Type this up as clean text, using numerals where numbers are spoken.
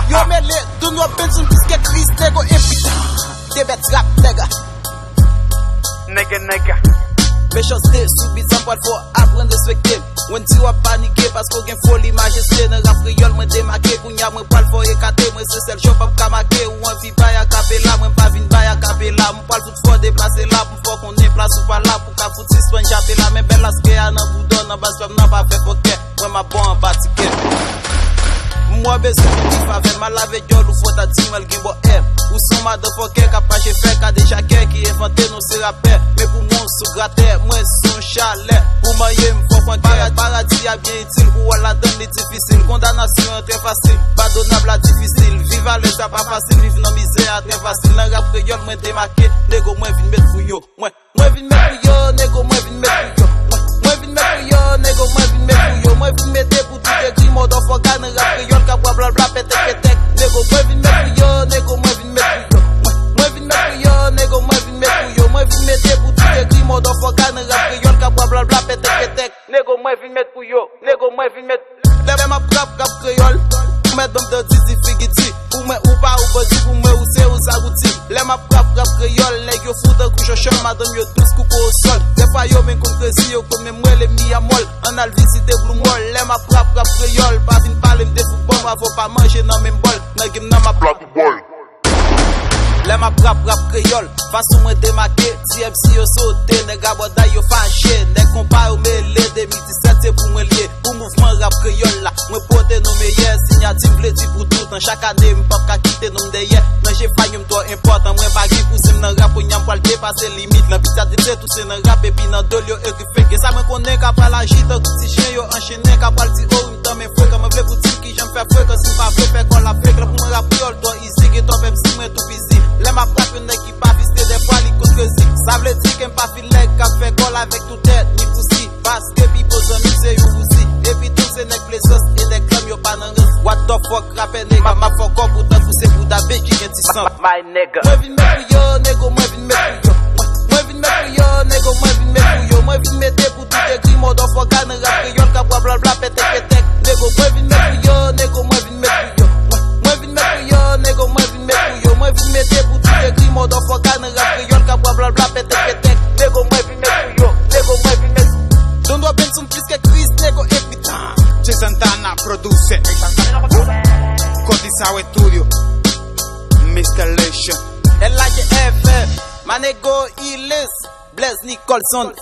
Yo mele, don't know pension biscuit Chris nego impita. Debet rap nigga. Nigga. Méchanceté, subissant pour apprendre à respecter. When tu vas paniquer parce qu'on gagne folie majesté. Ne rap créole, moi démarqué. Kounya, moi pas le faut écarter. Moi c'est celle shop à marquer. Ou un viba à capella. Moi pas vin bail à capella. Moi pas le tout fort déplacer là. Pour faut qu'on est place ou pas là. Pour qu'à foutre 6 points j'appelle là. Mais belle la ske à nan boudon. Nan bas femme nan pas fait poker. Moi ma bon en bas ticket. Moi besoin de avec mal avec gueule ou faut ta team elle gimbo M ou son motherfucker capable de faire qu'a déjà qui inventé nous c'est rappel mais pour moi sous gratter moi son chalet pour mailler me faut prendre paradis a bien utile ou la donne les difficile condamnation très facile pardonnable à difficile vivre à l'état pas facile vivre dans misère très facile dans rap créole moi démarqué négo moi vinn mettre pour yo moi vinn mettre pour yo négo moi vinn mettre pour yo moi vinn mettre pour yo négo moi vinn mettre pour yo moi vinn mettre pour tout écrit motherfucker dans rap créole bla pétek nego moi vinn mettre yo nego moi vinn mettre yo moi vinn mettre yo nego moi vinn mettre yo moi vinn mettre pour tout écrit motherfucker dans rap créole ka bla pétek nego moi vinn mettre yo nego moi vinn mettre lève ma rap créole mettre dans de disi figiti ou moi ou pas ou body pour moi ou c'est ou ça gouti lève ma rap créole nèg yo fout de couche chon madame yo tous coucou au sol des fois yo men contre si yo comme moi les mi à molle on a visité blue molle lève ma rap créole pas vinn parler de football moi faut pas manger dans même bol dans game dans ma plaque bol les ma rap créole façon moi démarqué TMC yo sauté nèg aboda yo fâché nèg compa ou mêlé 2017 c'est pour moi lié pour mouvement rap créole là moi porter nos meilleurs signature vle di pour tout en chaque année m'pas ka quitter nom derrière non j'ai failli m'to important moi pas qui pour sim dans rap pour nyam pas dépasser limite la pizza de tout c'est dans rap et puis dans dolio et qui fait que ça me connaît capable agiter petit chien yo enchaîné capable di oh m'tan mes frères comme vle pour dire qui j'aime faire frère que si pas fait faire qu'on la fait pour moi rap créole toi ici que toi même si moi tout busy les ma frappe une qui pas visité des fois li contre zik ça veut dire qu'en pas filer qu'a fait call avec tout tête ni poussi parce que people zone c'est you aussi et puis tout c'est nèg blessos et des clubs yo pas nan what the fuck rapper nèg ma fuck up pour pousser pour daber qui gen ti sang my nigga moi vinn mettre yo nego moi vinn mettre yo moi vinn mettre yo nego moi vinn mettre yo moi vinn mettre pour tout écrit motherfucker nan rap créole ka bla pétek nego moi vinn mettre yo nego moi vinn mettre yo moi vinn mettre yo nego moi vinn mettre yo moi vinn mettre pour tout écrit motherfucker nan rap créole ka bla pétek nego moi vinn mettre yo nego moi vinn mettre don't know ben some plus que Chris nego every time Jason Santana produce Cotizado Estudio Mr. Lesion LHF my nego Ilis Blaise Nicholson